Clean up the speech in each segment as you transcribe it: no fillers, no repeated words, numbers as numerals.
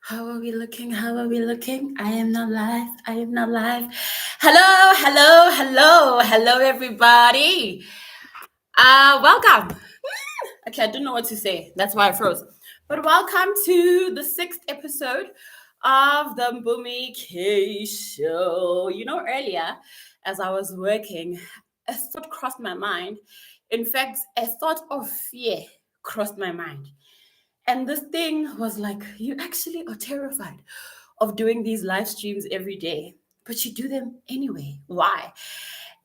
How are we looking? How are we looking? I am not live. I am not live. Hello, hello, hello, hello, everybody. Welcome. Okay, I don't know what to say. That's why I froze. But welcome to the sixth episode of the Mpumi K Show. Earlier, as I was working, a thought crossed my mind. In fact, a thought of fear crossed my mind. And this thing was like, you actually are terrified of doing these live streams every day, but you do them anyway. Why?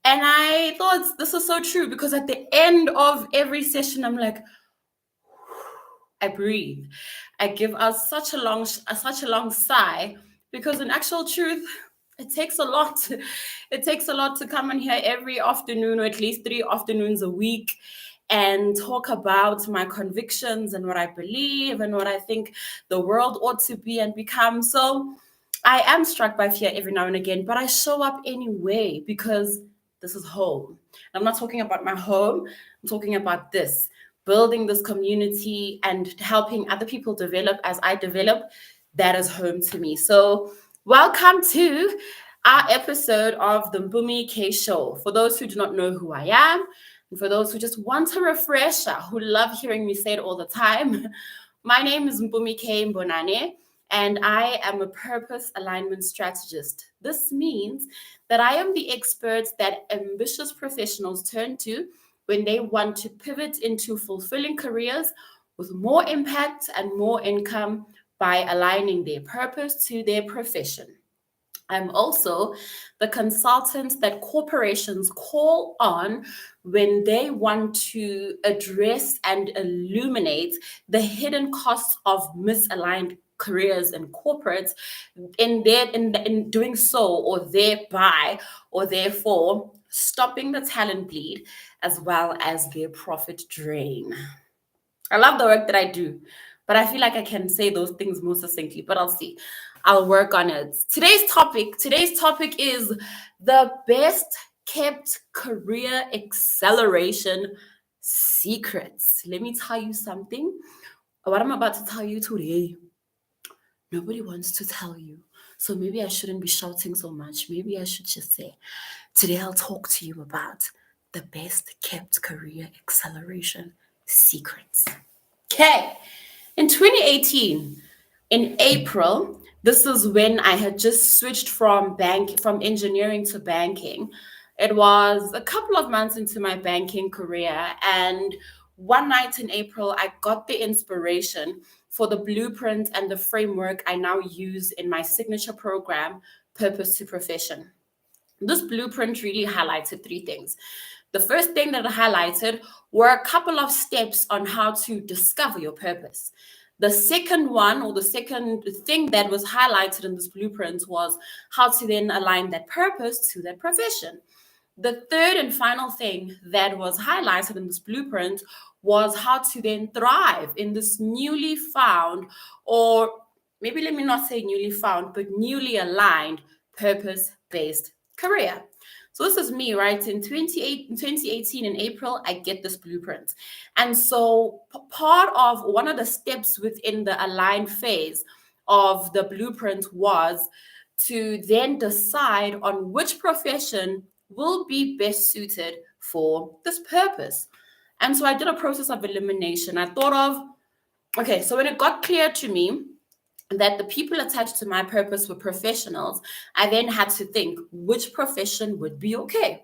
And I thought this is so true because at the end of every session, I'm like, I breathe. I give out such a long sigh because in actual truth, it takes a lot. It takes a lot to come in here every afternoon, or at least 3 afternoons a week, and talk about my convictions and what I believe and what I think the world ought to be and become. So I am struck by fear every now and again, but I show up anyway because this is home. I'm not talking about my home, I'm talking about this building this community and helping other people develop as I develop. That is home to me. So, welcome to our episode of the Mpumi K Show. For those who do not know who I am, and for those who just want a refresher, who love hearing me say it all the time, my name is Mpumi K Mbonane, and I am a Purpose Alignment Strategist. This means that I am the expert that ambitious professionals turn to when they want to pivot into fulfilling careers with more impact and more income by aligning their purpose to their profession. I'm also the consultant that corporations call on when they want to address and illuminate the hidden costs of misaligned careers in corporates in doing so, or thereby or therefore stopping the talent bleed as well as their profit drain. I love the work that I do, but I feel like I can say those things more succinctly, but I'll see. I'll work on it. Today's topic is the best kept career acceleration secrets. Let me tell you something. What I'm about to tell you today, nobody wants to tell you. So maybe I shouldn't be shouting so much. Maybe I should just say, today I'll talk to you about the best kept career acceleration secrets. Okay. In 2018, in April, this is when I had just switched from engineering to banking. It was a couple of months into my banking career, and one night in April, I got the inspiration for the blueprint and the framework I now use in my signature program, Purpose to Profession. This blueprint really highlighted three things. The first thing that it highlighted were a couple of steps on how to discover your purpose. The second one, or the second thing that was highlighted in this blueprint, was how to then align that purpose to that profession. The third and final thing that was highlighted in this blueprint was how to then thrive in this newly found, or maybe let me not say newly found, but newly aligned purpose based career. So this is me, right? In 2018, in April, I get this blueprint. And so part of one of the steps within the aligned phase of the blueprint was to then decide on which profession will be best suited for this purpose. And so I did a process of elimination. I thought of, okay, so when it got clear to me that the people attached to my purpose were professionals, I then had to think which profession would be okay.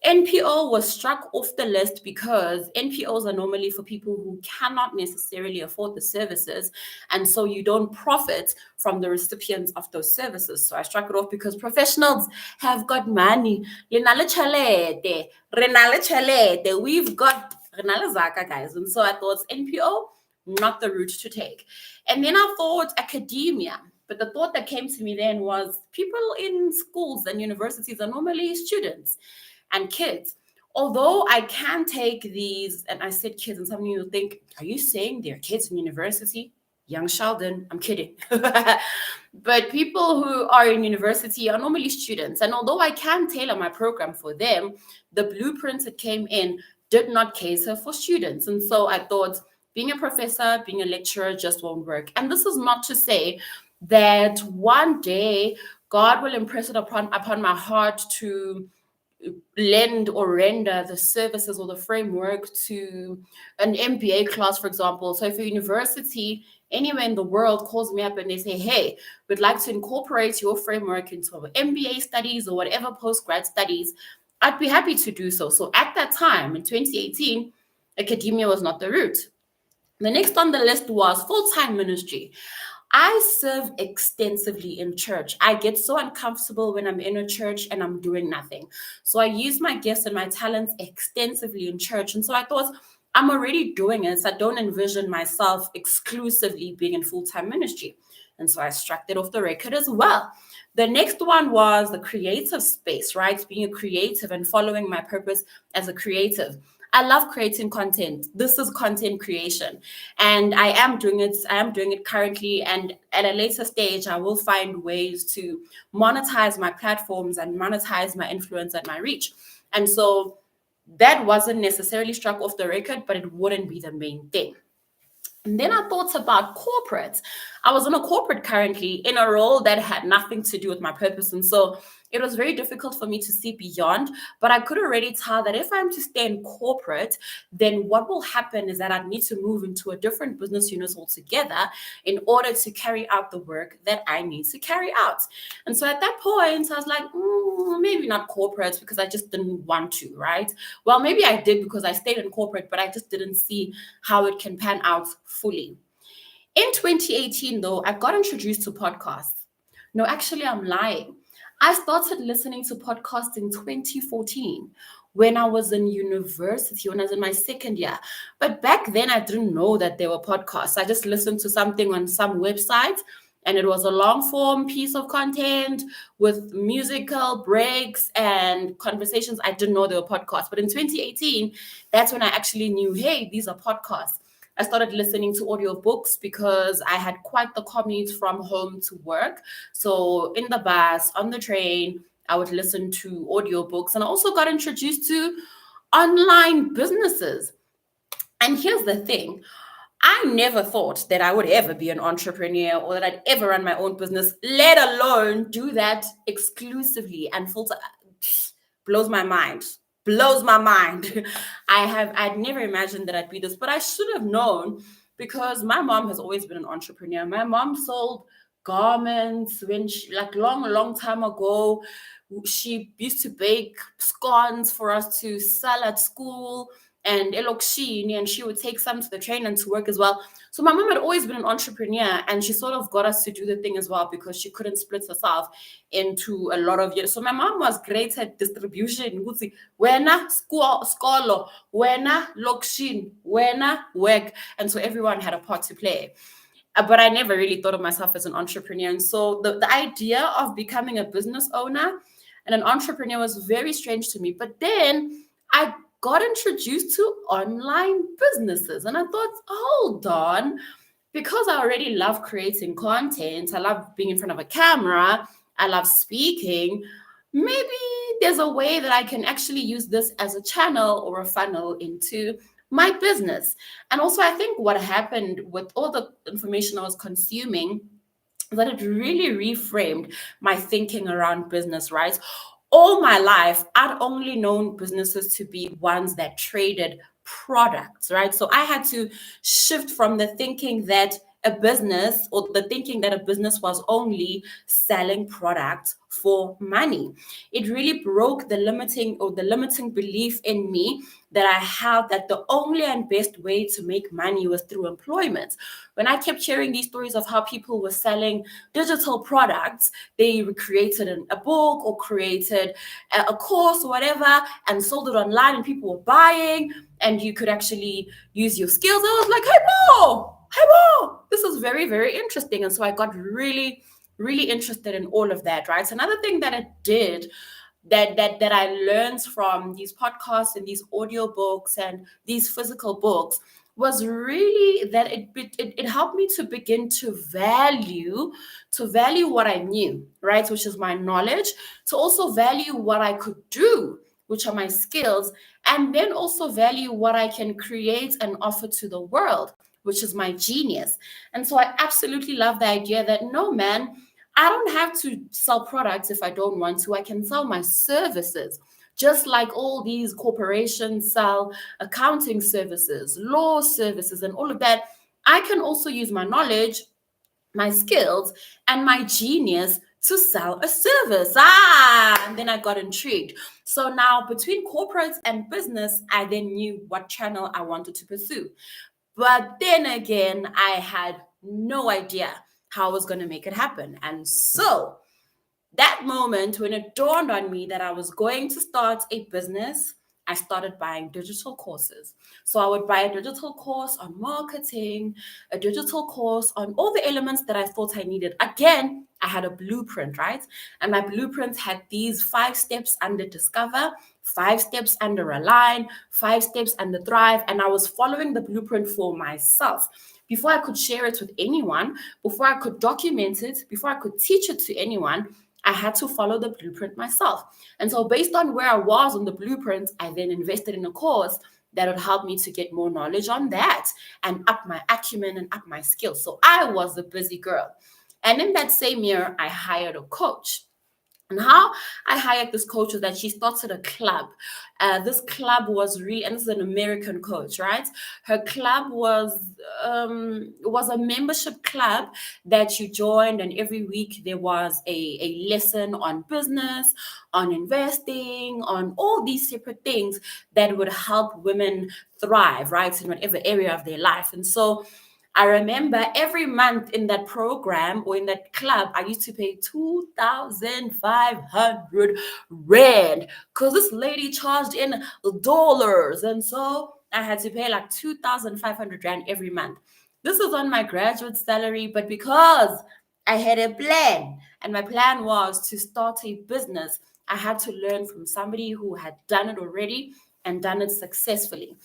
NPO was struck off the list because NPOs are normally for people who cannot necessarily afford the services, and so you don't profit from the recipients of those services. So I struck it off because professionals have got money. Le na le tjhelete, re na le tjhelete, we've got re na le zaka, guys. And so I thought NPO, not the route to take. And then I thought academia. But the thought that came to me then was people in schools and universities are normally students and kids. Although I can take these, and I said kids, and some of you will think, are you saying they're kids in university? Young Sheldon, I'm kidding. But people who are in university are normally students. And although I can tailor my program for them, the blueprints that came in did not cater for students. And so I thought Being a professor, being a lecturer just won't work. And this is not to say that one day God will impress it upon my heart to lend or render the services or the framework to an MBA class, for example. So if a university anywhere in the world calls me up and they say, hey, we'd like to incorporate your framework into our MBA studies or whatever postgrad studies, I'd be happy to do so. So at that time in 2018, academia was not the route. The next on the list was full-time ministry. I serve extensively in church. I get so uncomfortable when I'm in a church and I'm doing nothing. So I use my gifts and my talents extensively in church. And so I thought, I'm already doing it. So I don't envision myself exclusively being in full-time ministry. And so I struck that off the record as well. The next one was the creative space, right? Being a creative and following my purpose as a creative. I love creating content. This is content creation. And I am doing it. I am doing it currently. And at a later stage, I will find ways to monetize my platforms and monetize my influence and my reach. And so that wasn't necessarily struck off the record, but it wouldn't be the main thing. And then I thought about corporate. I was in a corporate currently in a role that had nothing to do with my purpose. And so it was very difficult for me to see beyond, but I could already tell that if I'm to stay in corporate, then what will happen is that I need to move into a different business unit altogether in order to carry out the work that I need to carry out. And so at that point, I was like, maybe not corporate because I just didn't want to, right? Well, maybe I did because I stayed in corporate, but I just didn't see how it can pan out fully. In 2018, though, I got introduced to podcasts. No, actually, I'm lying. I started listening to podcasts in 2014 when I was in university, when I was in my second year. But back then, I didn't know that there were podcasts. I just listened to something on some website, and it was a long form piece of content with musical breaks and conversations. I didn't know there were podcasts. But in 2018, that's when I actually knew, hey, these are podcasts. I started listening to audiobooks because I had quite the commute from home to work. So in the bus, on the train, I would listen to audiobooks. And I also got introduced to online businesses. And here's the thing. I never thought that I would ever be an entrepreneur or that I'd ever run my own business, let alone do that exclusively and full time. Blows my mind. Blows my mind. I'd never imagined that I'd be this, but I should have known because my mom has always been an entrepreneur. My mom sold garments when she, like long time ago. She used to bake scones for us to sell at school and elokshini, and she would take some to the train and to work as well. So my mom had always been an entrepreneur, and she sort of got us to do the thing as well because she couldn't split herself into a lot of years. So my mom was great at distribution. Wena skolo, wena lokshin, wena work. And so everyone had a part to play. But I never really thought of myself as an entrepreneur. And so the idea of becoming a business owner and an entrepreneur was very strange to me. But then I got introduced to online businesses. And I thought, hold on, because I already love creating content, I love being in front of a camera, I love speaking, maybe there's a way that I can actually use this as a channel or a funnel into my business. And also, I think what happened with all the information I was consuming, that it really reframed my thinking around business, right? All my life, I'd only known businesses to be ones that traded products, right? So I had to shift from the thinking that a business or the thinking that a business was only selling products for money. It really broke the limiting belief in me that I had that the only and best way to make money was through employment. When I kept hearing these stories of how people were selling digital products, they created a book or created a course or whatever and sold it online and people were buying and you could actually use your skills. I was like, hey, Mo, this is very, very interesting. And so I got really, really interested in all of that, right? So another thing that it did that I learned from these podcasts and these audiobooks and these physical books was really that it helped me to begin to value what I knew, right? Which is my knowledge, to also value what I could do, which are my skills, and then also value what I can create and offer to the world, which is my genius. And so I absolutely love the idea that no, man, I don't have to sell products if I don't want to. I can sell my services. Just like all these corporations sell accounting services, law services, and all of that, I can also use my knowledge, my skills, and my genius to sell a service. And then I got intrigued. So now between corporate and business, I then knew what channel I wanted to pursue. But then again, I had no idea how I was going to make it happen. And so that moment when it dawned on me that I was going to start a business, I started buying digital courses. So I would buy a digital course on marketing, a digital course on all the elements that I thought I needed. Again, I had a blueprint, right? And my blueprint had these 5 steps under discover, 5 steps under align, 5 steps under thrive. And I was following the blueprint for myself. Before I could share it with anyone, before I could document it, before I could teach it to anyone, I had to follow the blueprint myself. And so based on where I was on the blueprint, I then invested in a course that would help me to get more knowledge on that and up my acumen and up my skills. So I was a busy girl. And in that same year, I hired a coach. And how I hired this coach was that she started a club. This club was really, and this is an American coach, right? Her club was a membership club that you joined, and every week there was a lesson on business, on investing, on all these separate things that would help women thrive, right, in whatever area of their life. And so I remember every month in that program or in that club, I used to pay 2,500 Rand because this lady charged in dollars. And so I had to pay like 2,500 Rand every month. This was on my graduate salary, but because I had a plan and my plan was to start a business, I had to learn from somebody who had done it already and done it successfully.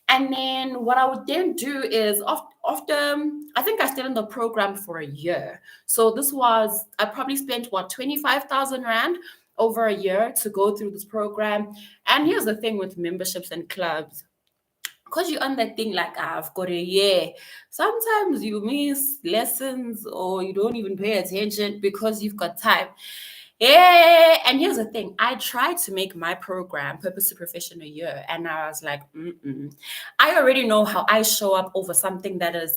And then what I would then do is after I think I stayed in the program for a year. So this was, I probably spent 25,000 Rand over a year to go through this program. And here's the thing with memberships and clubs. Because you're on that thing like, I've got a year. Sometimes you miss lessons or you don't even pay attention because you've got time. Yeah, and here's the thing. I tried to make my program Purpose to Profession a year, and I was like, I already know how I show up over something that is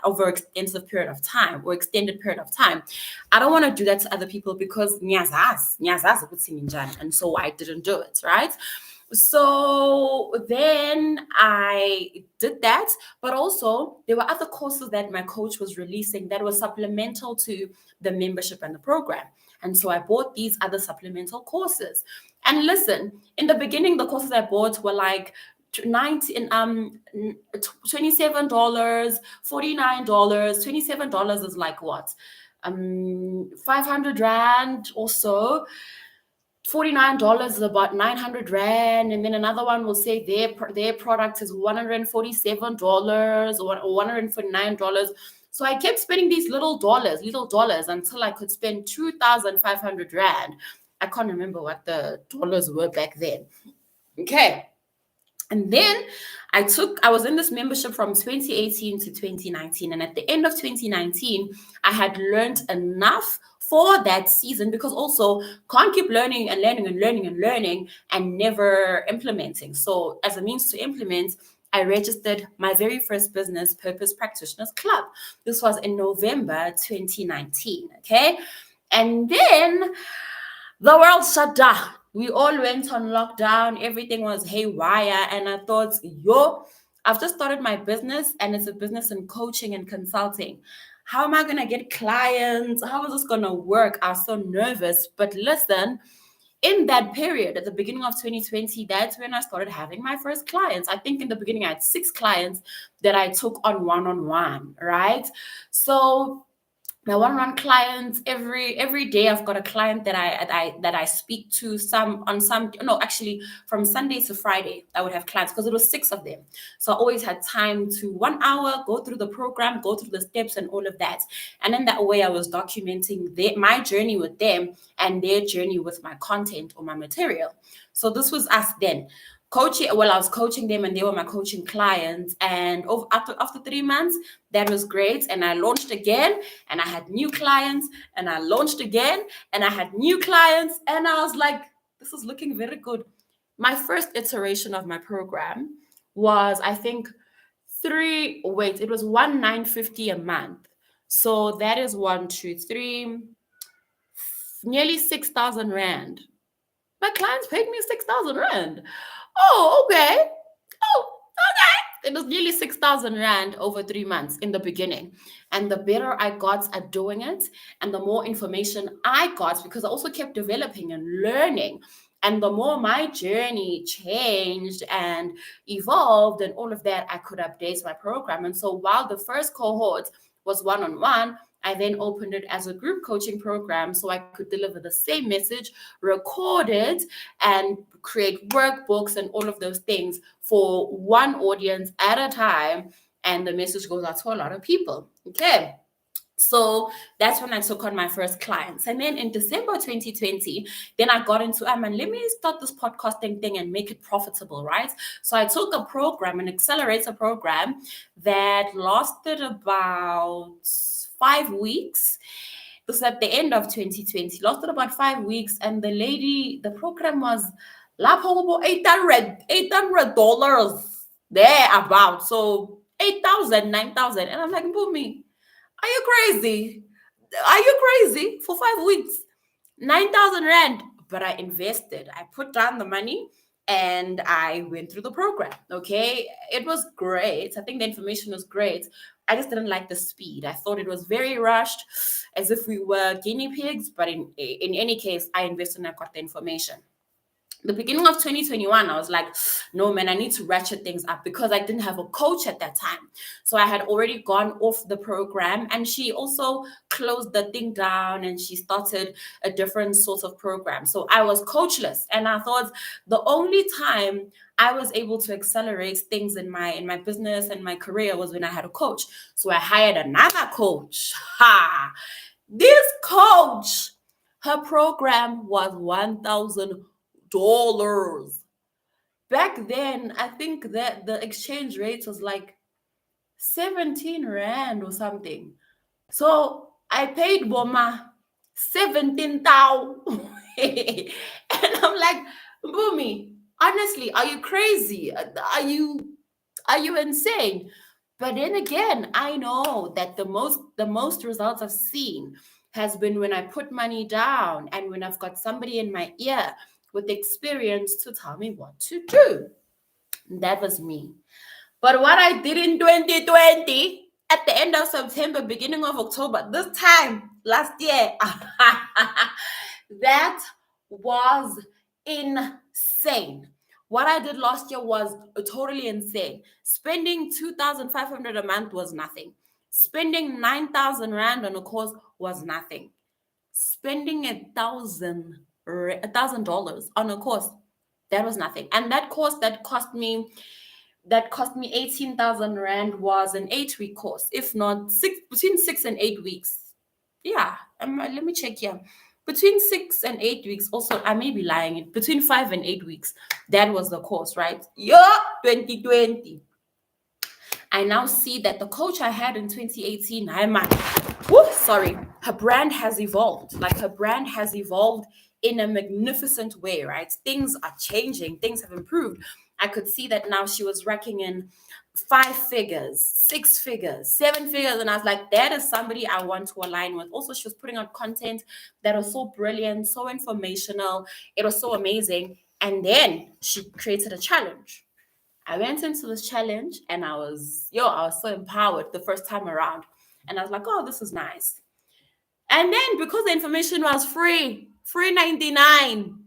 over extensive period of time or extended period of time. I don't want to do that to other people because and so I didn't do it, right? So then I did that, but also there were other courses that my coach was releasing that were supplemental to the membership and the program. And so I bought these other supplemental courses. And listen, in the beginning, the courses I bought were like $27, $49. $27 is like what? 500 Rand or so. $49 is about 900 Rand, and then another one will say their product is $147 or $149. So I kept spending these little dollars until I could spend 2,500 Rand. I can't remember what the dollars were back then. Okay. And then I was in this membership from 2018 to 2019. And at the end of 2019, I had learned enough for that season because also can't keep learning and learning and learning and learning and never implementing. So as a means to implement, I registered my very first business, Purpose Practitioners Club. This was in November 2019. Okay. And then the world shut down. We all went on lockdown. Everything was haywire. And I thought, I've just started my business and it's a business in coaching and consulting. How am I going to get clients? How is this going to work? I was so nervous. But listen, in that period, at the beginning of 2020, that's when I started having my first clients. I think in the beginning, I had 6 clients that I took on one-on-one, right? So my one-on-one clients, every day I've got a client that I speak to actually from Sunday to Friday I would have clients because it was 6 of them. So I always had time to 1 hour go through the program, go through the steps and all of that. And in that way I was documenting my journey with them and their journey with my content or my material. So this was us then. coaching. Well, I was coaching them and they were my coaching clients. And after 3 months, that was great. And I launched again and I had new clients, and I launched again and I had new clients. And I was like, this is looking very good. My first iteration of my program was, I think, it was 1,950 a month. So that is 1, 2, 3, nearly 6,000 Rand. My clients paid me 6,000 Rand. Oh, okay. Oh, okay. It was nearly 6,000 Rand over 3 months in the beginning. And the better I got at doing it, and the more information I got, because I also kept developing and learning. And the more my journey changed and evolved and all of that, I could update my program. And so while the first cohort was one-on-one, I then opened it as a group coaching program so I could deliver the same message, record it, and create workbooks and all of those things for one audience at a time. And the message goes out to a lot of people. Okay. So that's when I took on my first clients. And then in December 2020, then I got into, let me start this podcasting thing and make it profitable, right? So I took a program, an accelerator program that lasted about 5 weeks. This was at the end of 2020, lasted about 5 weeks. And the program was $800 there about. So 8,000, 9,000. And I'm like, Mpumi, are you crazy? Are you crazy? For 5 weeks, 9,000 Rand. But I invested. I put down the money and I went through the program. Okay. It was great. I think the information was great. I just didn't like the speed. I thought it was very rushed, as if we were guinea pigs. But in any case, I invested and I got the information. The beginning of 2021, I was like, no, man, I need to ratchet things up, because I didn't have a coach at that time. So I had already gone off the program, and she also closed the thing down and she started a different sort of program. So I was coachless, and I thought the only time I was able to accelerate things in my business and my career was when I had a coach. So I hired another coach. This coach, her program was $1,000. Back then, I think that the exchange rate was like 17 Rand or something. So I paid Boma 17,000. And I'm like, Mpumi, honestly, are you crazy? Are you insane? But then again, I know that the most results I've seen has been when I put money down and when I've got somebody in my ear with experience to tell me what to do. That was me. But what I did in 2020, at the end of September, beginning of October, this time last year, that was insane. What I did last year was totally insane. Spending 2,500 a month was nothing. Spending 9,000 Rand on a course was nothing. Spending $1,000 on a course, that was nothing. And that course that cost me 18,000 Rand was an 8-week course, if not between 6 and 8 weeks. Yeah, let me check here. Between 6 and 8 weeks. Also, I may be lying. Between 5 and 8 weeks. That was the course, right? Yeah, 2020. I now see that the coach I had in 2018, her brand has evolved. Like, her brand has evolved in a magnificent way, right? Things are changing. Things have improved. I could see that now she was racking in 5 figures, 6 figures, 7 figures. And I was like, that is somebody I want to align with. Also, she was putting out content that was so brilliant, so informational. It was so amazing. And then she created a challenge. I went into this challenge and I was so empowered the first time around. And I was like, oh, this is nice. And then because the information was free 99,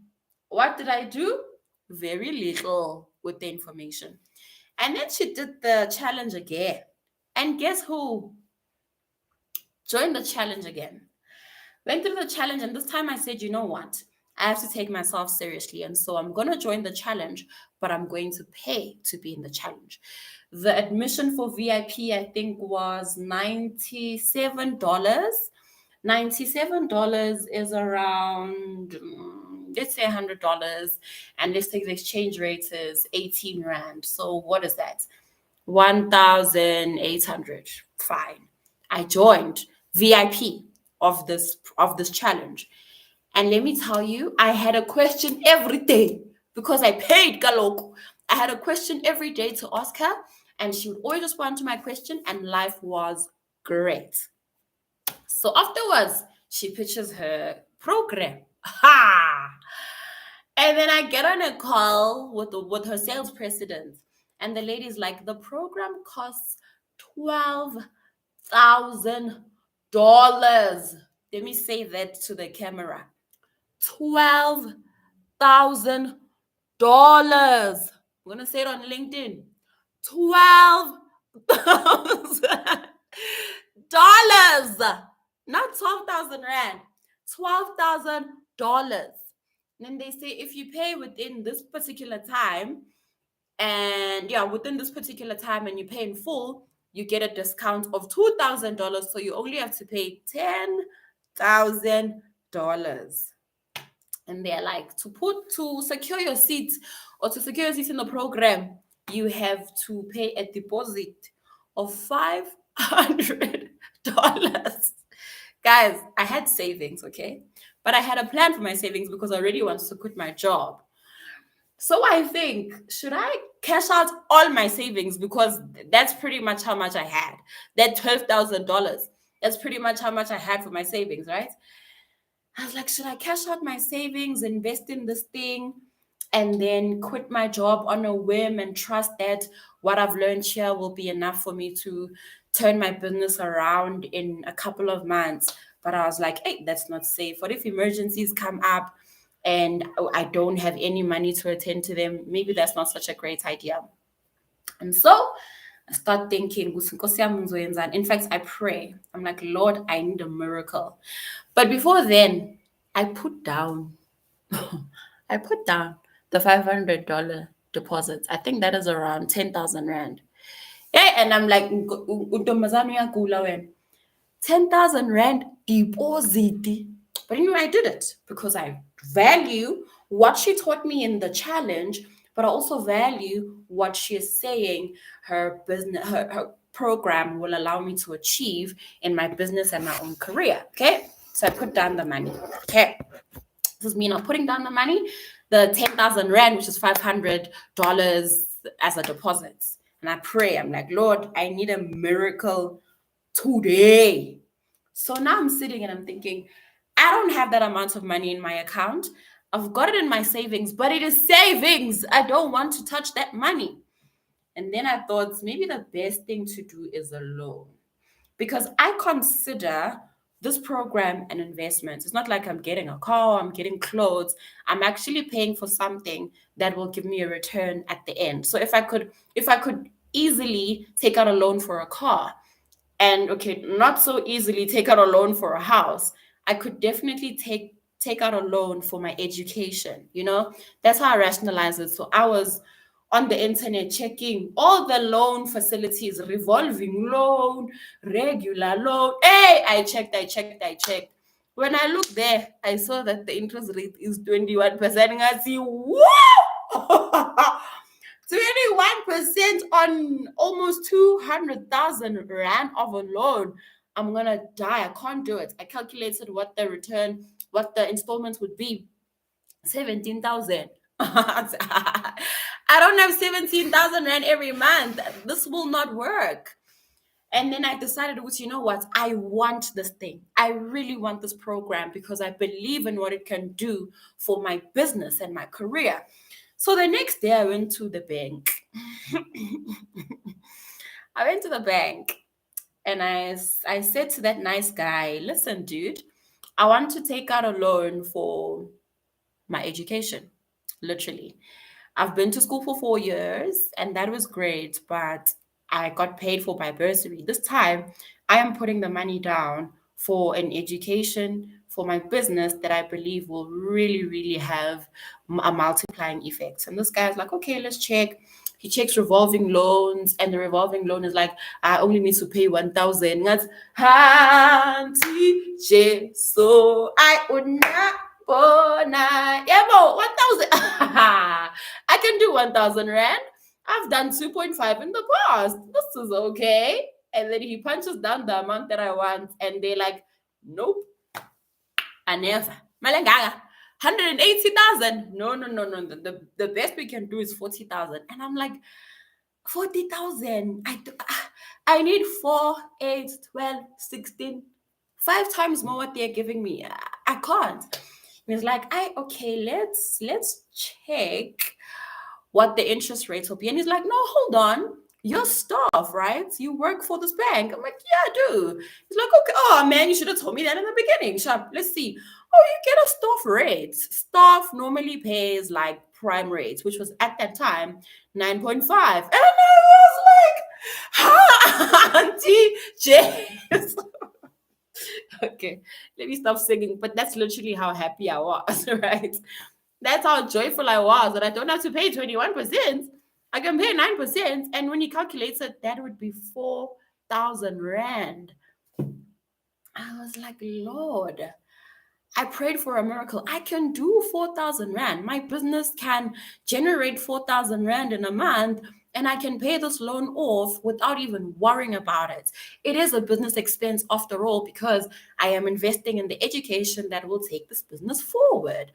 what did I do? Very little with the information. And then she did the challenge again. And guess who? Joined the challenge again. Went through the challenge, and this time I said, you know what? I have to take myself seriously. And so I'm going to join the challenge, but I'm going to pay to be in the challenge. The admission for VIP, I think, was $97. $97 is around let's say $100, and let's say the exchange rate is 18 Rand. So what is that? 1,800. Fine. I joined VIP of this challenge. And let me tell you, I had a question every day because I paid Galoko. I had a question every day to ask her, and she would always respond to my question, and life was great. So afterwards, she pitches her program. Ha! And then I get on a call with her sales president, and the lady's like, the program costs $12,000. Let me say that to the camera. $12,000. I'm gonna say it on LinkedIn. $12,000, not 12,000 Rand. $12,000. Then they say if you pay within this particular time, and within this particular time, and you pay in full, you get a discount of $2,000. So you only have to pay $10,000. And they're like, to secure your seat or to secure your seat in the program, you have to pay a deposit of $500. Guys, I had savings, okay? But I had a plan for my savings because I already wanted to quit my job. So I think, should I cash out all my savings? Because that's pretty much how much I had. That $12,000. That's pretty much how much I had for my savings, right? I was like, should I cash out my savings, invest in this thing, and then quit my job on a whim and trust that what I've learned here will be enough for me to turn my business around in a couple of months? But I was like, hey, that's not safe. What if emergencies come up and I don't have any money to attend to them? Maybe that's not such a great idea. And so I start thinking, in fact, I pray. I'm like, Lord, I need a miracle. But before then, I put down the $500 deposit. I think that is around 10,000 Rand. Yeah, and I'm like, 10,000 Rand deposit. But anyway, I did it because I value what she taught me in the challenge, but I also value what she is saying her business, her program will allow me to achieve in my business and my own career. Okay. So I put down the money. Okay. This is me not putting down the money, the 10,000 Rand, which is $500 as a deposit. And I pray, I'm like, Lord, I need a miracle today. So now I'm sitting and I'm thinking, I don't have that amount of money in my account. I've got it in my savings, but it is savings. I don't want to touch that money. And then I thought maybe the best thing to do is a loan, because I consider this program an investment. It's not like I'm getting a car, I'm getting clothes. I'm actually paying for something that will give me a return at the end. So if I could easily take out a loan for a car, and not so easily take out a loan for a house, I could definitely take out a loan for my education. That's how I rationalize it. So I was on the internet checking all the loan facilities, revolving loan, regular loan. Hey, I checked. When I looked there, I saw that the interest rate is 21%. And I see, whoa! 21% on almost 200,000 Rand of a loan. I'm going to die. I can't do it. I calculated what the installments would be. 17,000. I don't have 17,000 Rand every month. This will not work. And then I decided, you know what? I want this thing. I really want this program because I believe in what it can do for my business and my career. So the next day I went to the bank. And I said to that nice guy, listen, dude, I want to take out a loan for my education, literally. I've been to school for 4 years and that was great, but I got paid for my bursary. This time, I am putting the money down for an education for my business that I believe will really, really have a multiplying effect. And this guy's like, okay, let's check. He checks revolving loans, and the revolving loan is like, I only need to pay 1,000. That's so I would not Oh, nah. Yeah, but 1,000. I can do 1,000 rand. I've done 2.5 in the past. This is okay. And then he punches down the amount that I want, and they're like, nope, I never. Malengaga. 180,000. No, no, no, no. The best we can do is 40,000. And I'm like, 40,000. I need 4, 8, 12, 16, 5 times more what they're giving me. I can't. And it's like, okay, let's check what the interest rates will be. And he's like, no, hold on. Your staff, right? You work for this bank. I'm like, yeah, I do. He's like, okay, oh man, you should have told me that in the beginning. Sharp, let's see. Oh, you get a staff rate. Staff normally pays like prime rates, which was at that time 9.5. And I was like, huh, Auntie James. Okay, let me stop singing. But that's literally how happy I was, right? That's how joyful I was that I don't have to pay 21%. I can pay 9%. And when he calculates it, that would be 4,000 rand. I was like, Lord, I prayed for a miracle. I can do 4,000 rand. My business can generate 4,000 rand in a month, and I can pay this loan off without even worrying about it. It is a business expense after all, because I am investing in the education that will take this business forward.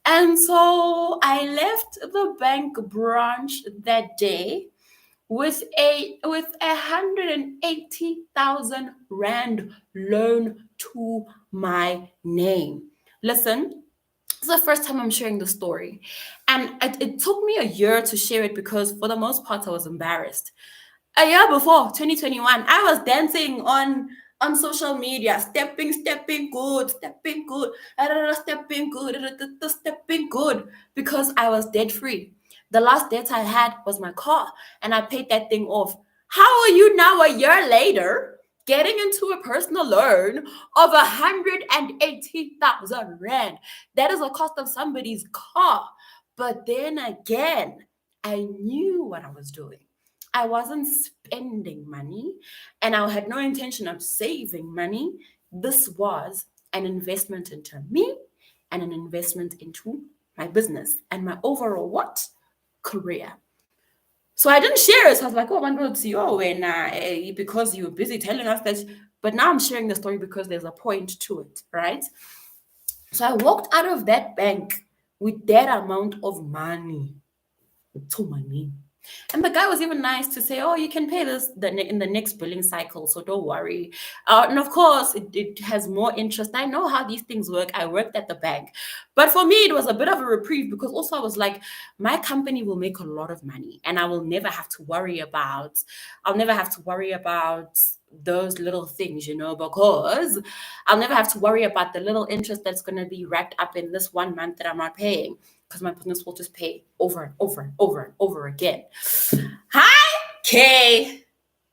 And so I left the bank branch that day with a 180,000 rand loan to my name. Listen, this is the first time I'm sharing the story, and it took me a year to share it because for the most part I was embarrassed. A year before, 2021, I was dancing on social media, stepping good, stepping good, stepping good, stepping good, because I was debt free. The last debt I had was my car, and I paid that thing off. How are you now, a year later, getting into a personal loan of 180,000 rand? That is the cost of somebody's car. But then again, I knew what I was doing. I wasn't spending money, and I had no intention of saving money. This was an investment into me and an investment into my business and my overall what? Career. So I didn't share it. So I was like, oh, man, it's you when because you were busy telling us that. But now I'm sharing the story because there's a point to it, right? So I walked out of that bank with that amount of money to my name. And the guy was even nice to say, oh, you can pay this in the next billing cycle, so don't worry. And of course, it has more interest. I know how these things work. I worked at the bank. But for me, it was a bit of a reprieve because also I was like, my company will make a lot of money and I'll never have to worry about those little things, because I'll never have to worry about the little interest that's going to be racked up in this 1 month that I'm not paying, because my business will just pay over and over and over and over again. Hi, Kay.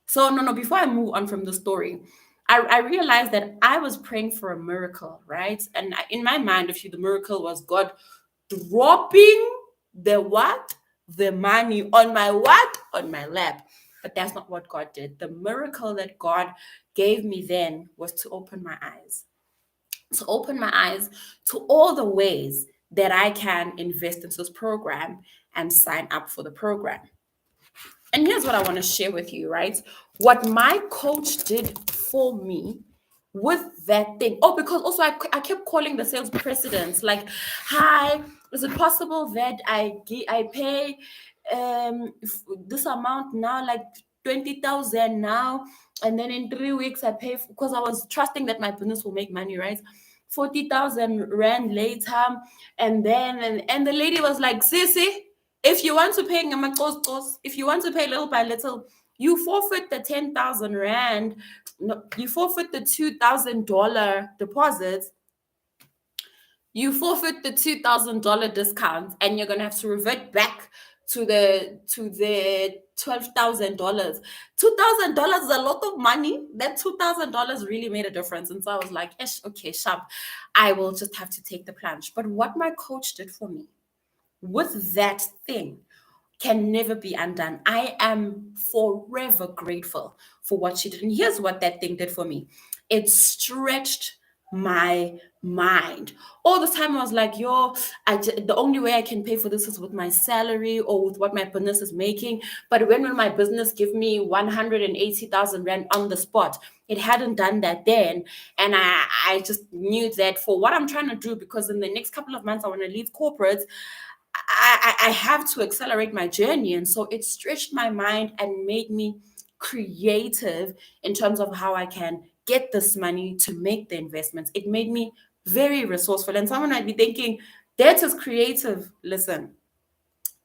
So no, before I move on from the story, I realized that I was praying for a miracle, right? And in my mind, the miracle was God dropping the what? The money on my what? On my lap. But that's not what God did. The miracle that God gave me then was to open my eyes. To open my eyes to all the ways that I can invest in this program and sign up for the program. And here's what I want to share with you, right? What my coach did for me with that thing. Oh, because also I kept calling the sales presidents like, hi, is it possible that I pay this amount now, like 20,000 now, and then in 3 weeks I pay, because I was trusting that my business will make money, right? 40,000 rand later, and then and the lady was like, Sissy, if you want to pay if you want to pay little by little, you forfeit the 10,000 rand. No, you forfeit the $2,000 deposit. You forfeit the $2,000 discount, and you're gonna have to revert back to the $12,000. $2,000 is a lot of money. That $2,000 really made a difference. And so I was like, okay, sharp. I will just have to take the plunge. But what my coach did for me with that thing can never be undone. I am forever grateful for what she did. And here's what that thing did for me. It stretched my mind. All this time I was like, the only way I can pay for this is with my salary or with what my business is making. But when will my business give me 180,000 rand on the spot? It hadn't done that then. And I just knew that for what I'm trying to do, because in the next couple of months I want to leave corporate, I have to accelerate my journey. And so it stretched my mind and made me creative in terms of how I can get this money to make the investments. It made me very resourceful. And someone might be thinking, that is creative. Listen,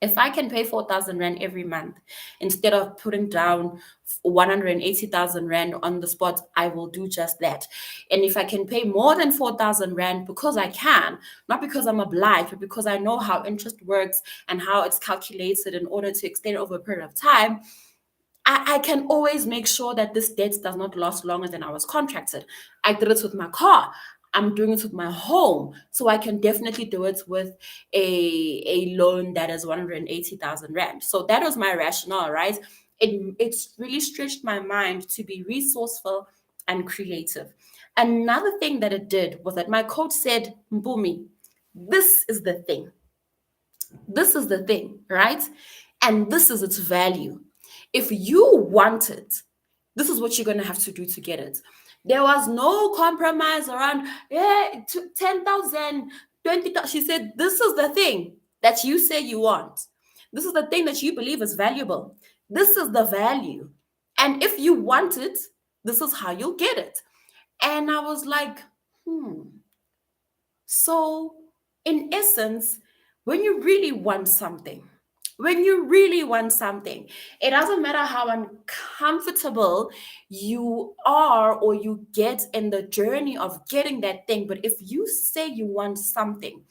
if I can pay 4,000 Rand every month instead of putting down 180,000 Rand on the spot, I will do just that. And if I can pay more than 4,000 Rand because I can, not because I'm obliged, but because I know how interest works and how it's calculated in order to extend over a period of time, I can always make sure that this debt does not last longer than I was contracted. I did it with my car. I'm doing it with my home. So I can definitely do it with a loan that is 180,000 Rand. So that was my rationale, right? It's really stretched my mind to be resourceful and creative. Another thing that it did was that my coach said, Mpumi, this is the thing. This is the thing, right? And this is its value. If you want it, this is what you're going to have to do to get it. There was no compromise around 10,000, 20,000. She said, this is the thing that you say you want. This is the thing that you believe is valuable. This is the value. And if you want it, this is how you'll get it. And I was like, So, in essence, when you really want something, it doesn't matter how uncomfortable you are or you get in the journey of getting that thing. But if you say you want something,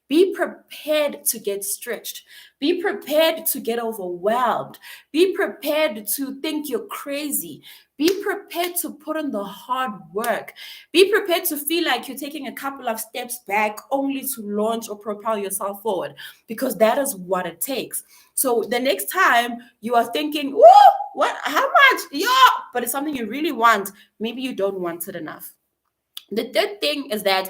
be prepared to get stretched. Be prepared to get overwhelmed. Be prepared to think you're crazy. Be prepared to put in the hard work. Be prepared to feel like you're taking a couple of steps back only to launch or propel yourself forward, because that is what it takes. So the next time you are thinking, whoa, what, how much? Yeah, but it's something you really want, maybe you don't want it enough. The third thing is that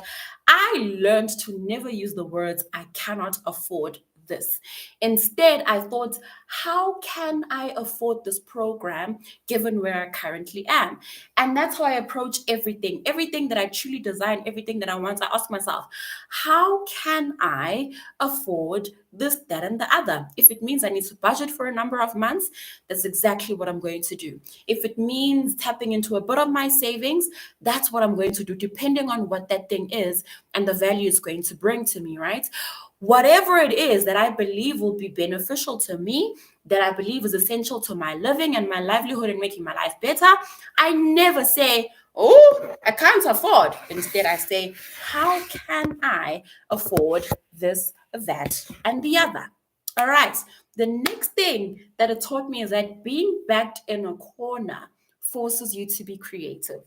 I learned to never use the words, I cannot afford this. Instead, I thought, how can I afford this program given where I currently am? And that's how I approach everything. Everything that I truly design, everything that I want, I ask myself, how can I afford this, that, and the other? If it means I need to budget for a number of months, that's exactly what I'm going to do. If it means tapping into a bit of my savings, that's what I'm going to do, depending on what that thing is and the value it's going to bring to me, right? Whatever it is that I believe will be beneficial to me, that I believe is essential to my living and my livelihood and making my life better, I never say, oh, I can't afford. Instead, I say, how can I afford this, that, and the other? All right. The next thing that it taught me is that being backed in a corner forces you to be creative.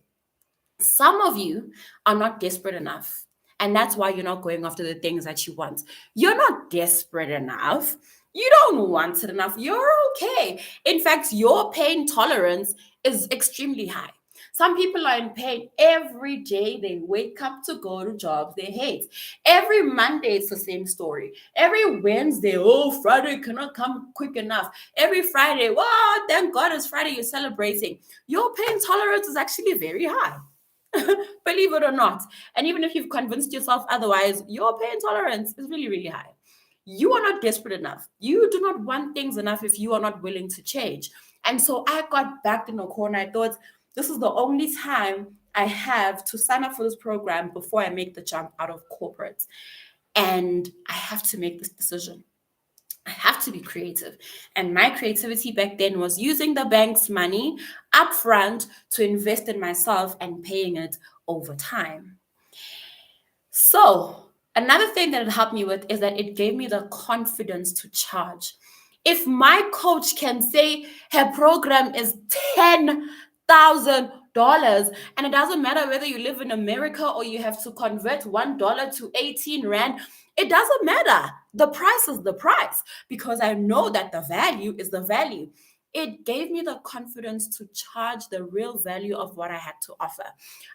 Some of you are not desperate enough. And that's why you're not going after the things that you want. You're not desperate enough. You don't want it enough. You're okay. In fact, your pain tolerance is extremely high. Some people are in pain every day. They wake up to go to jobs they hate. Every Monday, it's the same story. Every Wednesday, oh, Friday cannot come quick enough. Every Friday, wow, thank God it's Friday, you're celebrating. Your pain tolerance is actually very high. Believe it or not. And even if you've convinced yourself otherwise, your pain tolerance is really, really high. You are not desperate enough. You do not want things enough if you are not willing to change. And so I got backed in a corner. I thought, this is the only time I have to sign up for this program before I make the jump out of corporate. And I have to make this decision. I have to be creative. And my creativity back then was using the bank's money upfront to invest in myself and paying it over time. So, another thing that it helped me with is that it gave me the confidence to charge. If my coach can say her program is $10,000, and it doesn't matter whether you live in America or you have to convert $1 to 18 Rand, it doesn't matter. The price is the price, because I know that the value is the value. it gave me the confidence to charge the real value of what I had to offer.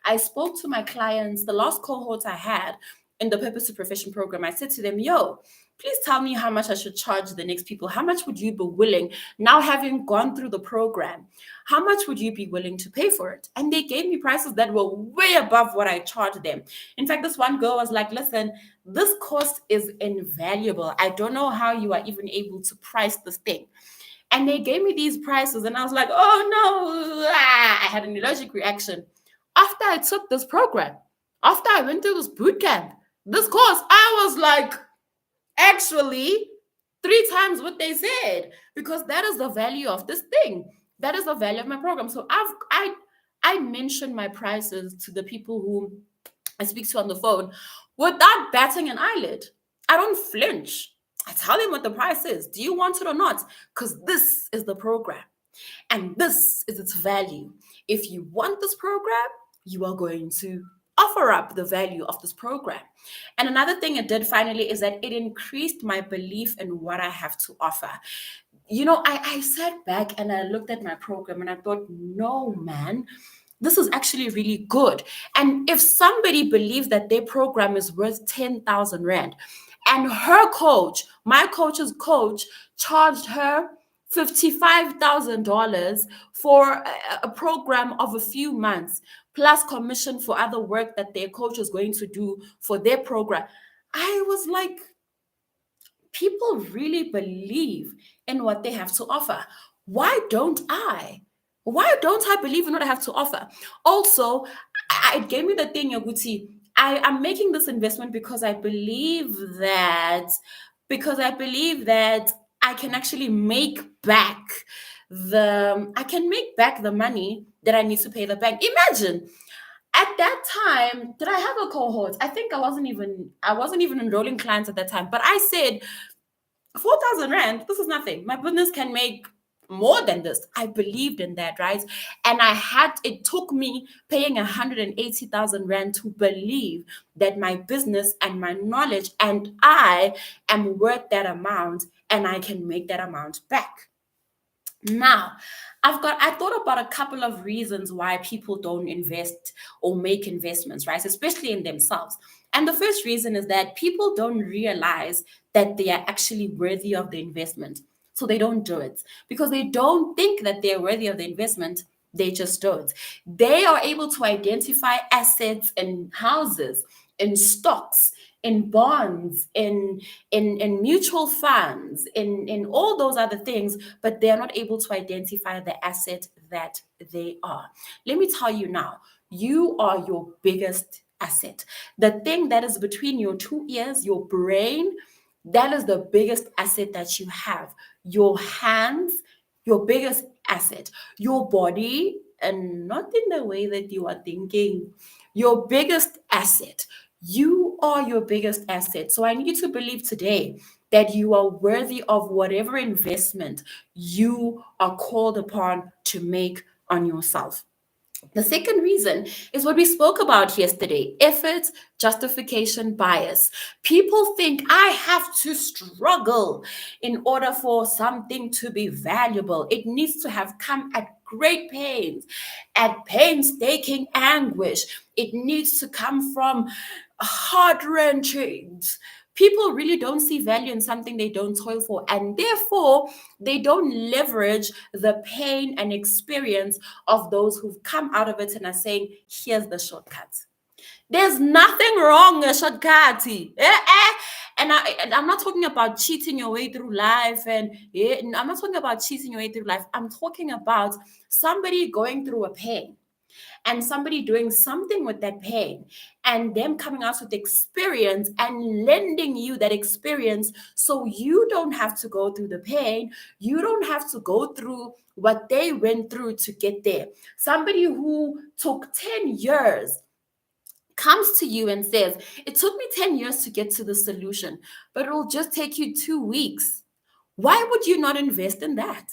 I spoke to my clients, the last cohort I had in the Purpose to Profession program. I said to them, yo, please tell me how much I should charge the next people. How much would you be willing, now having gone through the program, how much would you be willing to pay for it? And they gave me prices that were way above what I charged them. In fact, this one girl was like, listen, this course is invaluable. I don't know how you are even able to price this thing. And they gave me these prices, and I was like, oh no, I had an allergic reaction. After I took this program, after I went through this boot camp, this course, I was like, actually, 3 times what they said, because that is the value of this thing. That is the value of my program. So I mention my prices to the people who I speak to on the phone without batting an eyelid. I don't flinch. I tell them what the price is. Do you want it or not? Because this is the program and this is its value. If you want this program, you are going to offer up the value of this program. And another thing it did finally is that it increased my belief in what I have to offer. You know, I sat back and I looked at my program and I thought, no, man, this is actually really good. And if somebody believes that their program is worth 10,000 Rand, and her coach, my coach's coach, charged her $55,000 for a program of a few months, plus commission for other work that their coach is going to do for their program. I was like, people really believe in what they have to offer. Why don't I? Why don't I believe in what I have to offer? Also, it gave me the thing, Yaguti. I am making this investment because I believe that I can actually make back the money that I need to pay the bank. Imagine at that time, did I have a cohort? I think I wasn't even enrolling clients at that time, but I said 4,000 Rand, this is nothing. My business can make more than this. I believed in that, right? And it took me paying 180,000 Rand to believe that my business and my knowledge and I am worth that amount and I can make that amount back. Now, I thought about a couple of reasons why people don't invest or make investments, right? Especially in themselves. And the first reason is that people don't realize that they are actually worthy of the investment. So they don't do it because they don't think that they're worthy of the investment. They just don't. They are able to identify assets in houses, in stocks, in bonds, in mutual funds, in all those other things, but they are not able to identify the asset that they are. Let me tell you now, you are your biggest asset. The thing that is between your 2 ears, your brain, that is the biggest asset that you have. Your hands, your biggest asset. Your body, and not in the way that you are thinking, your biggest asset. You are your biggest asset. So I need you to believe today that you are worthy of whatever investment you are called upon to make on yourself. The second reason is what we spoke about yesterday: effort, justification, bias. People think I have to struggle in order for something to be valuable. It needs to have come at great pains, at painstaking anguish. It needs to come from heart wrenching. People really don't see value in something they don't toil for, and therefore they don't leverage the pain and experience of those who've come out of it and are saying, here's the shortcut. There's nothing wrong with shortcut. And I'm not talking about cheating your way through life. And I'm not talking about cheating your way through life. I'm talking about somebody going through a pain and somebody doing something with that pain and them coming out with experience and lending you that experience so you don't have to go through the pain. You don't have to go through what they went through to get there. Somebody who took 10 years comes to you and says, it took me 10 years to get to the solution, but it will just take you 2 weeks. Why would you not invest in that?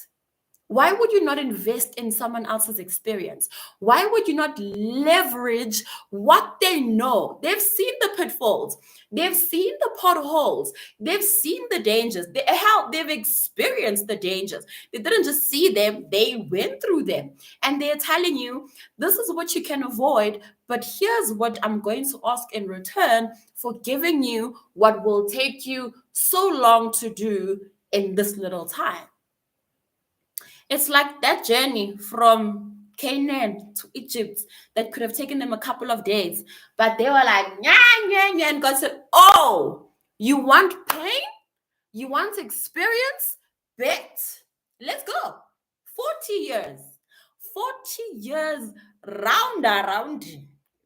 Why would you not invest in someone else's experience? Why would you not leverage what they know? They've seen the pitfalls, they've seen the potholes, they've seen the dangers. They've experienced the dangers. They didn't just see them, they went through them. And they're telling you, this is what you can avoid, but here's what I'm going to ask in return for giving you what will take you so long to do in this little time. It's like that journey from Canaan to Egypt that could have taken them a couple of days, but they were like, yeah, yeah, yeah. And God said, oh, you want pain? You want experience? Bet. Let's go. 40 years. 40 years round.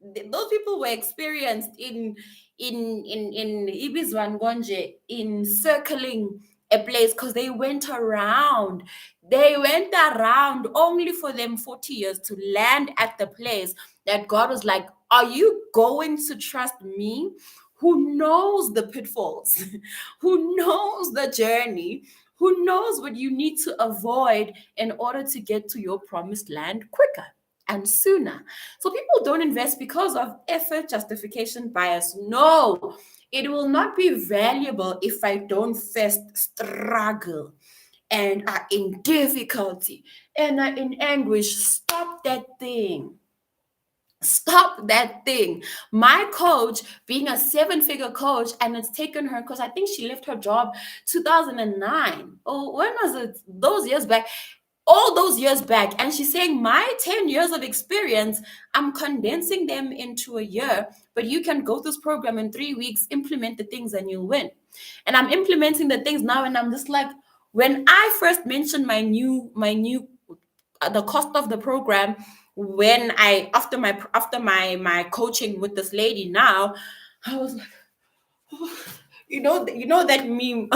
Those people were experienced in Ibizwan Gonje, in circling a place, because they went around. They went around only for them 40 years to land at the place that God was like, are you going to trust me, who knows the pitfalls, who knows the journey, who knows what you need to avoid in order to get to your promised land quicker and sooner? So people don't invest because of effort justification bias. No, it will not be valuable if I don't first struggle and are in difficulty and are in anguish. Stop that thing. Stop that thing. My coach, being a 7-figure coach, and it's taken her, because I think she left her job 2009. Oh, when was it? Those years back. All those years back. And she's saying, my 10 years of experience, I'm condensing them into a year, but you can go through this program in 3 weeks, implement the things, and you'll win. And I'm implementing the things now, and I'm just like, when I first mentioned the cost of the program, when I after my coaching with this lady now, I was like, oh, you know that meme.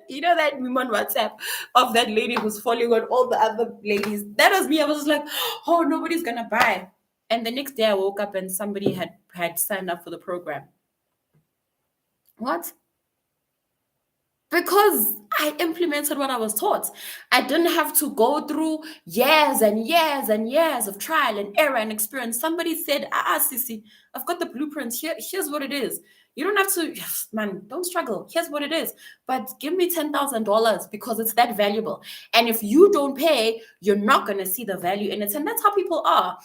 You know that meme on WhatsApp of that lady who's falling on all the other ladies? That was me. I was just like, oh, nobody's gonna buy. And the next day I woke up and somebody had signed up for the program. What? Because I implemented what I was taught. I didn't have to go through years and years and years of trial and error and experience. Somebody said, Sissy, I've got the blueprint. Here's what it is. You don't have to, man, don't struggle. Here's what it is. But give me $10,000 because it's that valuable. And if you don't pay, you're not going to see the value in it. And that's how people are.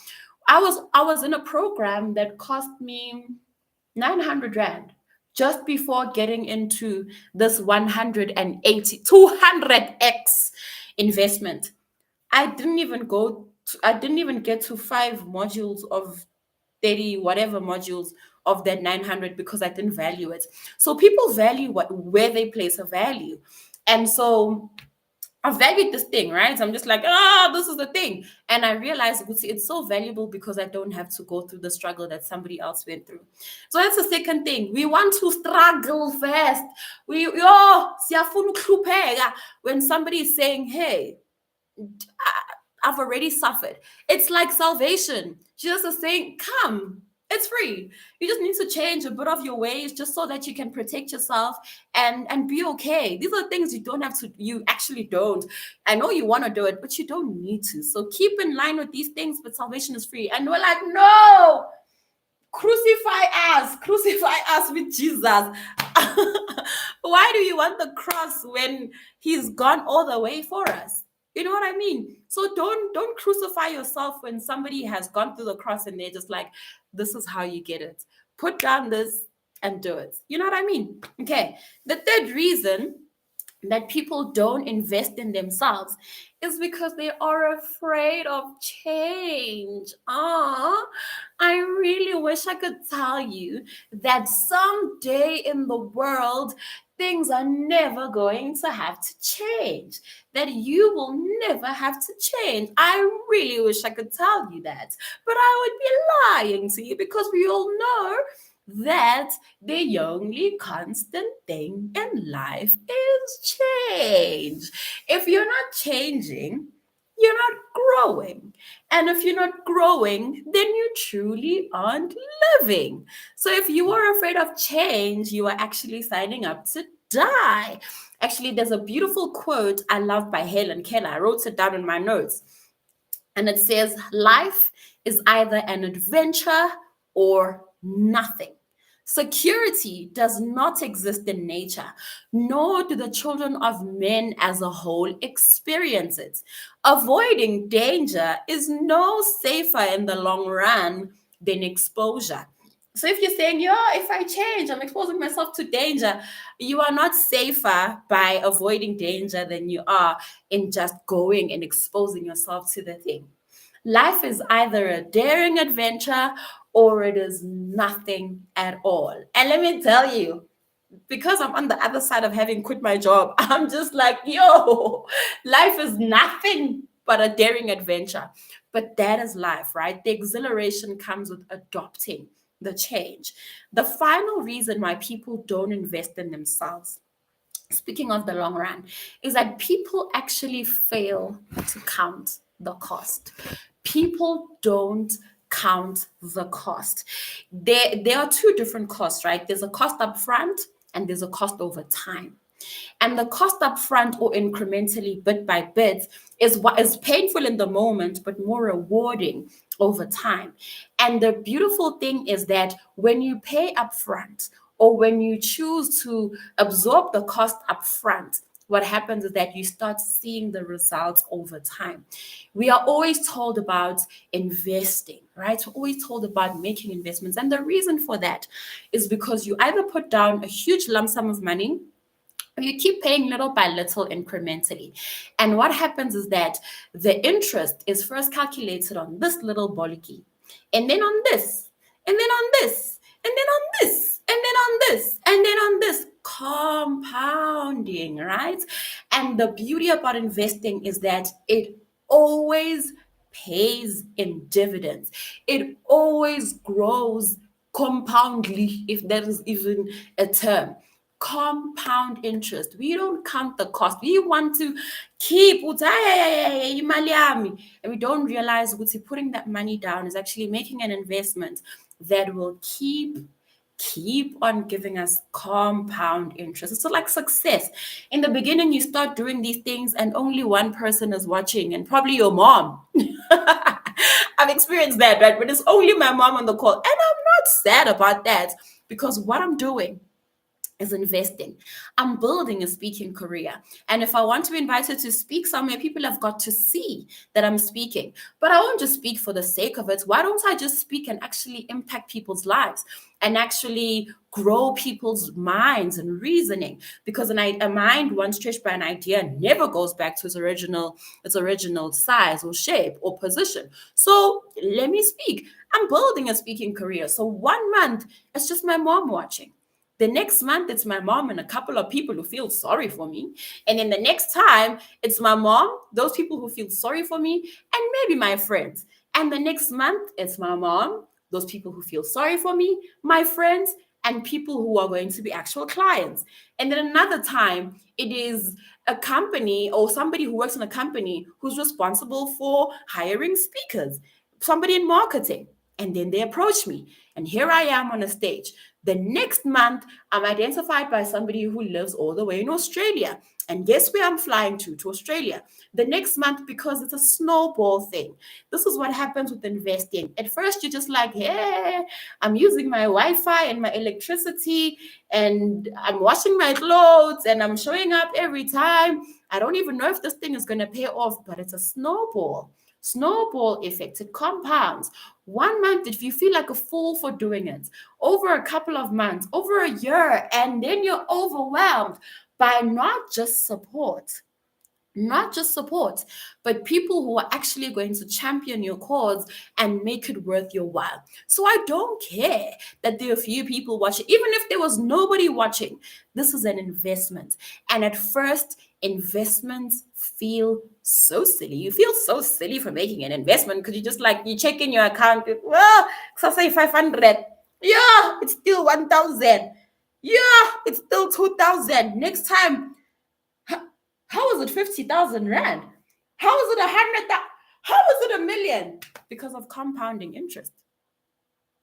I was in a program that cost me 900 Rand just before getting into this 200x investment. I didn't even get to 5 modules of 30 whatever modules of that 900 because I didn't value it. So people value where they place a value. And so I valued this thing, right? So I'm just like, this is the thing. And I realized it's so valuable because I don't have to go through the struggle that somebody else went through. So that's the second thing. We want to struggle first. When somebody is saying, hey, I've already suffered. It's like salvation. Jesus is saying, come. It's free. You just need to change a bit of your ways just so that you can protect yourself and be okay. These are things you actually don't. I know you want to do it, but you don't need to. So keep in line with these things, but salvation is free. And we're like, no, crucify us with Jesus. Why do you want the cross when he's gone all the way for us? You know what I mean? So don't crucify yourself when somebody has gone through the cross and they're just like, this is how you get it. Put down this and do it. You know what I mean? Okay. The third reason that people don't invest in themselves is because they are afraid of change. I really wish I could tell you that someday in the world, things are never going to have to change, that you will never have to change. I really wish I could tell you that, but I would be lying to you because we all know that the only constant thing in life is change. If you're not changing, you're not growing. And if you're not growing, then you truly aren't living. So if you are afraid of change, you are actually signing up to die. Actually, there's a beautiful quote I love by Helen Keller. I wrote it down in my notes. And it says, life is either an adventure or nothing. Security does not exist in nature, nor do the children of men as a whole experience it. Avoiding danger is no safer in the long run than exposure. So if you're saying, yeah, if I change, I'm exposing myself to danger, you are not safer by avoiding danger than you are in just going and exposing yourself to the thing. Life is either a daring adventure or it is nothing at all. And let me tell you, because I'm on the other side of having quit my job, I'm just like, yo, life is nothing but a daring adventure. But that is life, right? The exhilaration comes with adopting the change. The final reason why people don't invest in themselves, speaking of the long run, is that people actually fail to count the cost. People don't count the cost. There are two different costs, right? There's a cost up front and there's a cost over time. And the cost up front or incrementally, bit by bit, is what is painful in the moment, but more rewarding over time. And the beautiful thing is that when you pay up front or when you choose to absorb the cost up front, what happens is that you start seeing the results over time. We are always told about investing, right? We're always told about making investments. And the reason for that is because you either put down a huge lump sum of money, you keep paying little by little incrementally. And what happens is that the interest is first calculated on this little boliki, and then on this, and then on this, and then on this, and then on this, and then on this, compounding, right? And the beauty about investing is that it always pays in dividends. It always grows compoundly, if that is even a term. Compound interest. We don't count the cost. We want to keep imali yami, and we don't realize that putting that money down is actually making an investment that will keep on giving us compound interest. It's like success. In the beginning, you start doing these things and only one person is watching, and probably your mom. I've experienced that, right? But it's only my mom on the call. And I'm not sad about that, because what I'm doing is investing. I'm building a speaking career. And if I want to be invited to speak somewhere, people have got to see that I'm speaking. But I won't just speak for the sake of it. Why don't I just speak and actually impact people's lives and actually grow people's minds and reasoning? Because a mind once stretched by an idea never goes back to its original size or shape or position. So let me speak. I'm building a speaking career. So 1 month, it's just my mom watching. The next month, it's my mom and a couple of people who feel sorry for me. And then the next time, it's my mom, those people who feel sorry for me, and maybe my friends. And the next month, it's my mom, those people who feel sorry for me, my friends, and people who are going to be actual clients. And then another time, it is a company or somebody who works in a company who's responsible for hiring speakers, somebody in marketing. And then they approach me, and here I am on a stage. The next month, I'm identified by somebody who lives all the way in Australia. And guess where I'm flying to Australia. The next month, because it's a snowball thing. This is what happens with investing. At first, you're just like, hey, I'm using my Wi-Fi and my electricity, and I'm washing my clothes, and I'm showing up every time. I don't even know if this thing is going to pay off, but it's a snowball. Snowball effect. It compounds. 1 month, if you feel like a fool for doing it, over a couple of months, over a year, and then you're overwhelmed by not just support, but people who are actually going to champion your cause and make it worth your while. So I don't care that there are few people watching. Even if there was nobody watching, this is an investment. And at first, investments feel so silly. You feel so silly for making an investment because you just like, you check in your account, well, so say 500. Yeah, it's still 1,000. Yeah, it's still 2,000. Next time, how is it 50,000 rand? How is it 100,000? How is it 1 million? Because of compounding interest.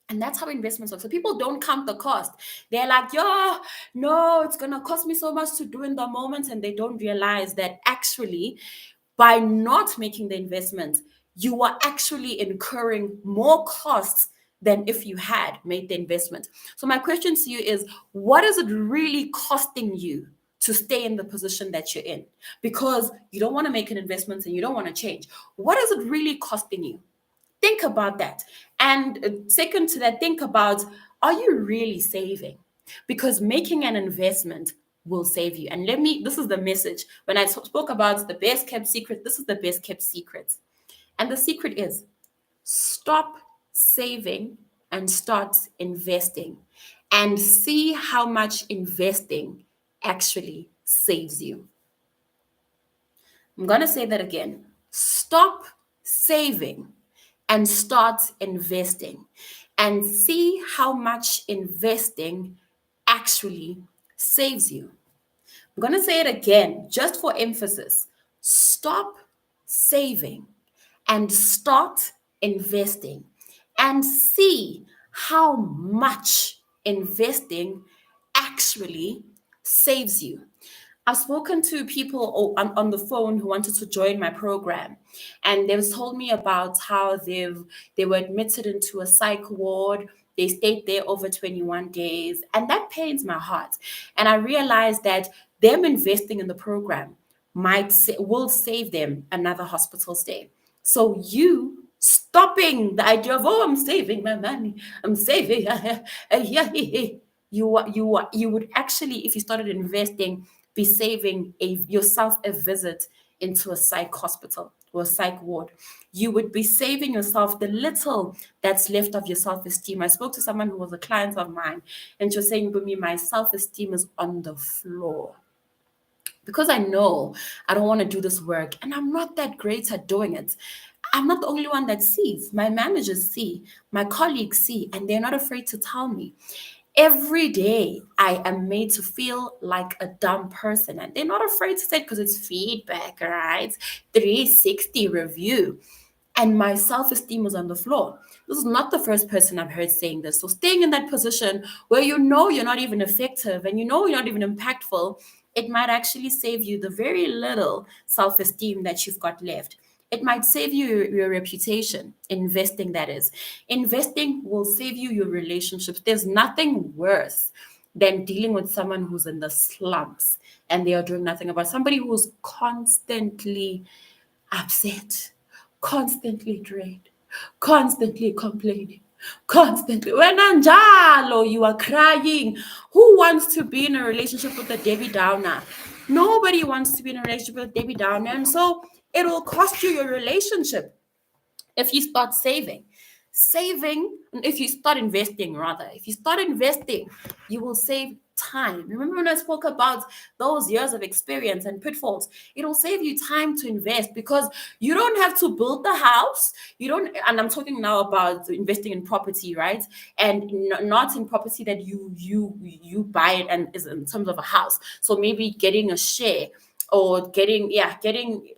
And that's how investments work. So people don't count the cost. They're like, yo, no, it's going to cost me so much to do in the moment. And they don't realize that actually, by not making the investments, you are actually incurring more costs than if you had made the investment. So my question to you is, what is it really costing you to stay in the position that you're in? Because you don't want to make an investment and you don't want to change. What is it really costing you? Think about that. And second to that, think about, are you really saving? Because making an investment will save you. And this is the message. When I spoke about the best kept secret, this is the best kept secret. And the secret is stop saving and start investing and see how much investing actually saves you. I'm going to say that again. Stop saving and start investing and see how much investing actually saves you. I'm going to say it again, just for emphasis. Stop saving and start investing and see how much investing actually saves you. I've spoken to people on the phone who wanted to join my program, and they've told me about how they were admitted into a psych ward. They stayed there over 21 days, and that pains my heart. And I realized that them investing in the program will save them another hospital stay. So you stopping the idea of, oh, I'm saving my money, I'm saving, you would actually, if you started investing, be saving yourself a visit into a psych hospital or a psych ward. You would be saving yourself the little that's left of your self-esteem. I spoke to someone who was a client of mine, and she was saying, Mpumi, my self-esteem is on the floor. Because I know I don't want to do this work and I'm not that great at doing it. I'm not the only one that sees. My managers see, my colleagues see, and they're not afraid to tell me. Every day I am made to feel like a dumb person, and they're not afraid to say it because it's feedback, right? 360 review. And my self-esteem was on the floor. This is not the first person I've heard saying this. So staying in that position where you know you're not even effective and you know you're not even impactful, it might actually save you the very little self-esteem that you've got left. It might save you your reputation. Investing, that is. Investing will save you your relationships. There's nothing worse than dealing with someone who's in the slumps and they are doing nothing about it. Somebody who's constantly upset, constantly drained, constantly complaining, constantly. When anjalo, you are crying. Who wants to be in a relationship with a Debbie Downer? Nobody wants to be in a relationship with a Debbie Downer. And so it will cost you your relationship if you start saving. If you start investing, rather, if you start investing, you will save time. Remember when I spoke about those years of experience and pitfalls? It will save you time to invest because you don't have to build the house. You don't, and I'm talking now about investing in property, right? And not in property that you buy it and is in terms of a house. So maybe getting a share or getting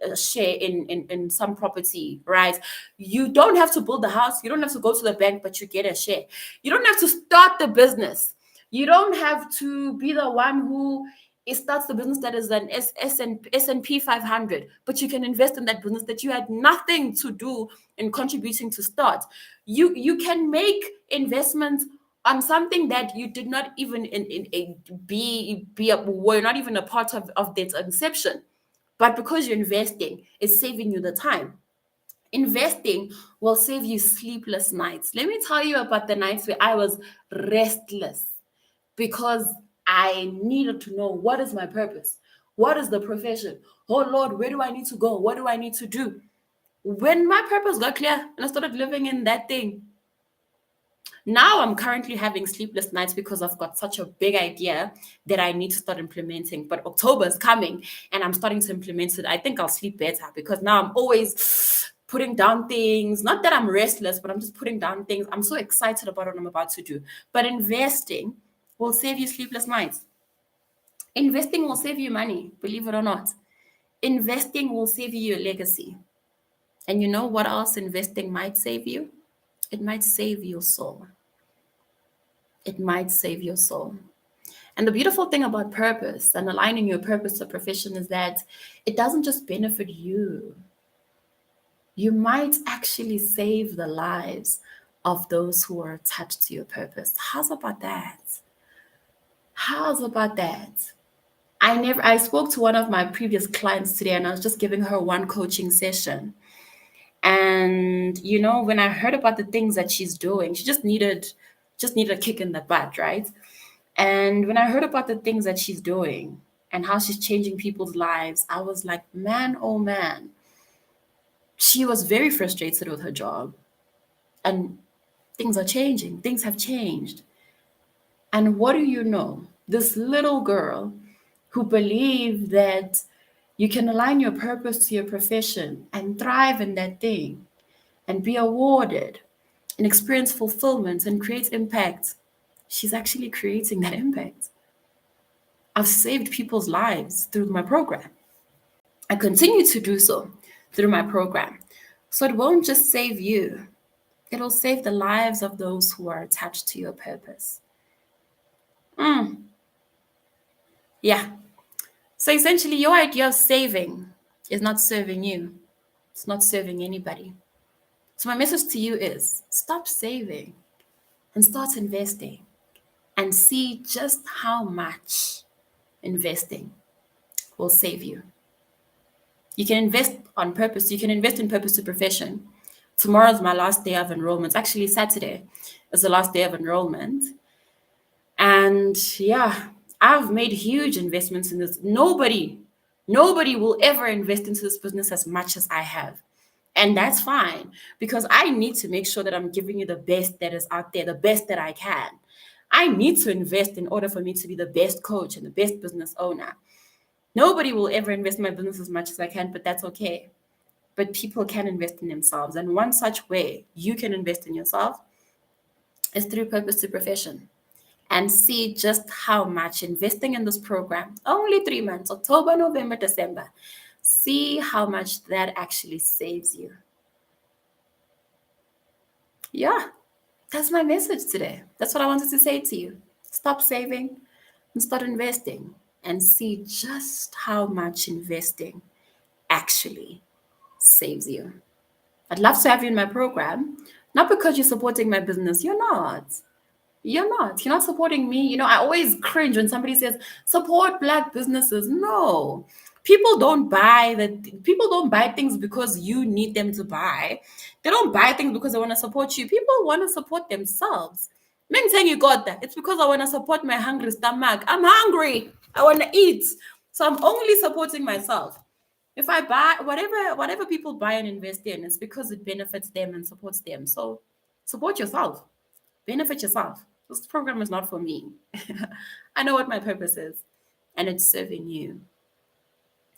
a share in some property, right? You don't have to build the house, you don't have to go to the bank, but you get a share. You don't have to start the business, you don't have to be the one who starts the business that is an S&P 500, but you can invest in that business that you had nothing to do in contributing to start. You can make investments on something that you did not even were not even a part of its inception. But because you're investing, it's saving you the time. Investing will save you sleepless nights. Let me tell you about the nights where I was restless because I needed to know, what is my purpose? What is the profession? Oh Lord, where do I need to go? What do I need to do? When my purpose got clear and I started living in that thing, now I'm currently having sleepless nights because I've got such a big idea that I need to start implementing. But October is coming and I'm starting to implement it. I think I'll sleep better because now I'm always putting down things. Not that I'm restless, but I'm just putting down things. I'm so excited about what I'm about to do. But investing will save you sleepless nights. Investing will save you money, believe it or not. Investing will save you your legacy. And you know what else investing might save you? It might save your soul. it might save your soul. And the beautiful thing about purpose and aligning your purpose to profession is that it doesn't just benefit you. You might actually save the lives of those who are attached to your purpose. How's about that? How's about that? I spoke to one of my previous clients today and I was just giving her one coaching session. And when I heard about the things that she's doing, she just needed a kick in the butt, right? And when I heard about the things that she's doing and how she's changing people's lives, I was like, man, oh man. She was very frustrated with her job. And things are changing. Things have changed. And what do you know? This little girl who believed that you can align your purpose to your profession and thrive in that thing and be awarded and experience fulfillment and create impact. She's actually creating that impact. I've saved people's lives through my program. I continue to do so through my program. So it won't just save you, it'll save the lives of those who are attached to your purpose. Yeah. So essentially, your idea of saving is not serving you, it's not serving anybody. So my message to you is stop saving and start investing and see just how much investing will save you. You can invest on purpose. You can invest in purpose to profession. Tomorrow is my last day of enrollment. Actually, Saturday is the last day of enrollment. And yeah, I've made huge investments in this. Nobody will ever invest into this business as much as I have. And that's fine because I need to make sure that I'm giving you the best that is out there, the best that I can. I need to invest in order for me to be the best coach and the best business owner. Nobody will ever invest in my business as much as I can, but that's okay. But people can invest in themselves. And one such way you can invest in yourself is through purpose to profession. And see just how much investing in this program, only 3 months, October, November, December, see how much that actually saves you. Yeah, that's my message today. That's what I wanted to say to you. Stop saving and start investing and see just how much investing actually saves you. I'd love to have you in my program, not because you're supporting my business. You're not. You're not. You're not supporting me. I always cringe when somebody says support Black businesses. No. People don't buy things because you need them to buy. They don't buy things because they want to support you. People want to support themselves. Men saying you got that. It's because I want to support my hungry stomach. I'm hungry. I want to eat. So I'm only supporting myself. If I buy whatever people buy and invest in, it's because it benefits them and supports them. So support yourself. Benefit yourself. This program is not for me. I know what my purpose is, and it's serving you.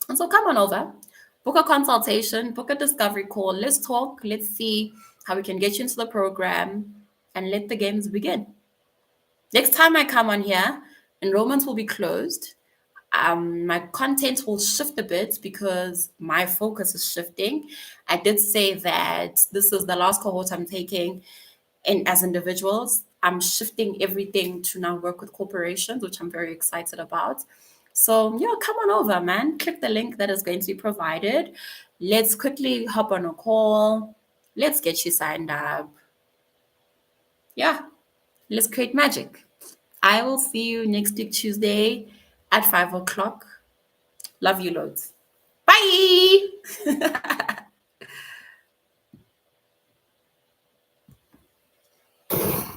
And so come on over, book a consultation, book a discovery call. Let's talk. Let's see how we can get you into the program and let the games begin. Next time I come on here, enrollments will be closed. My content will shift a bit because my focus is shifting. I did say that this is the last cohort I'm taking in as individuals. I'm shifting everything to now work with corporations, which I'm very excited about. So yeah, come on over, man. Click the link that is going to be provided. Let's quickly hop on a call. Let's get you signed up. Yeah, let's create magic. I will see you next week, Tuesday at 5 o'clock. Love you loads. Bye.